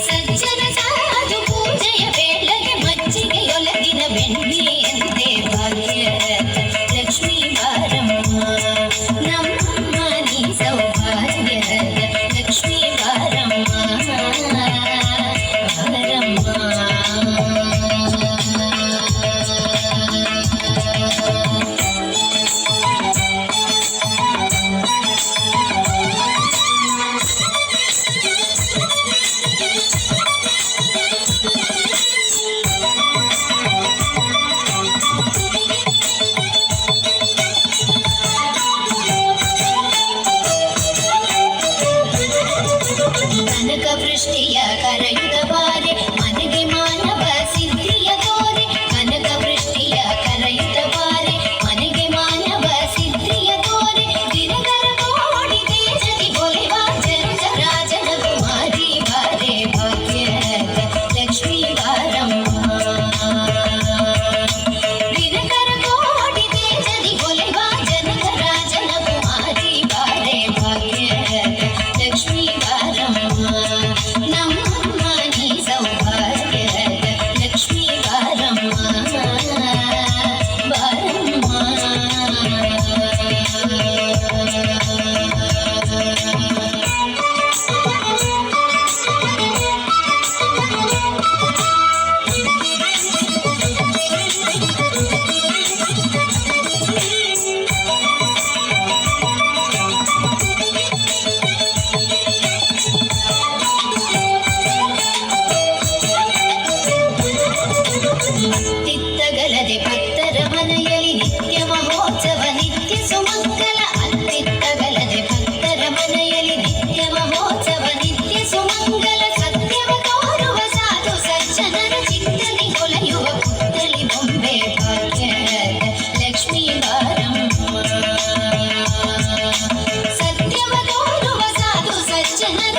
ಸಜ್ಜನ ಸಾಧು ಪೂಜೆಯ ವೇಳೆಗೆ ಮಜ್ಜಿಗೆಯೊಲಗಿನ ಬೆಣ್ಣೆಯಂತೆ ಭಾಗ್ಯ ಲಕ್ಷ್ಮೀ ಬಾರಮ್ಮ ನಮ್ಮ ನೀ ಸೌಭಾಗ್ಯದ ಲಕ್ಷ್ಮೀ ಬಾರಮ್ಮ ಕನಕ ವೃಷ್ಟಿಯ ಕರೆಯುತ್ತ ಬಾರೆ ಮನೆಗೆ ಮಾನವ ಸಿದ್ಧಿಯ ತೋರೆ ಕನಕ ವೃಷ್ಟಿಯ ಕರೆಯುತ್ತ ಬಾರೆ ಮನೆಗೆ ಮಾನವ ಸಿದ್ಧಿಯ ತೋರೆ ದಿನಕರ ಕೋಡಿ ತೇಜದಿ ಒಲಿವ ಜನಕ ರಾಜನ ಕುಮಾರಿ ಬಾರೆ ಭಾಗ್ಯದ ಲಕ್ಷ್ಮೀ ಬಾರಮ್ಮ ದಿನಕರ ಕೋಡಿ ತೇಜದಿ ಒಲಿವ ಜನಕ ರಾಜನ ಕುಮಾರಿ ಬಾರೆ ಭಾಗ್ಯದ ಲಕ್ಷ್ಮೀ ಬಾರಮ್ಮ ನಮ್ಮ ನೀ ಸೌಭಾಗ್ಯದ ಲಕ್ಷ್ಮೀ ಬಾರಮ್ಮ ತಿತ್ತಗಲದೆ ಭಕ್ತರ ಮನೆಯಲ್ಲಿ ನಿತ್ಯ ಮಹೋತ್ಸವ ನಿತ್ಯ ಸುಮಂಗಲ ಅತ್ತಿತ್ತಗಲದೆ ಭಕ್ತರ ಮನೆಯಲ್ಲಿ ನಿತ್ಯ ಮಹೋತ್ಸವ ನಿತ್ಯ ಸುಮಂಗಲ ಸತ್ಯವ ತೋರುವ ಸಾಧು ಸಜ್ಜನರ ಚಿತ್ತದಿ ಕೊಲೆಯುವ ಪುತ್ತಳಿ ಬೊಂಬೆ ಭಾಗ್ಯದ ಲಕ್ಷ್ಮೀ ಬಾರಮ್ಮ ಸತ್ಯವ ತೋರುವ ಸಾಧು ಸಜ್ಜನರ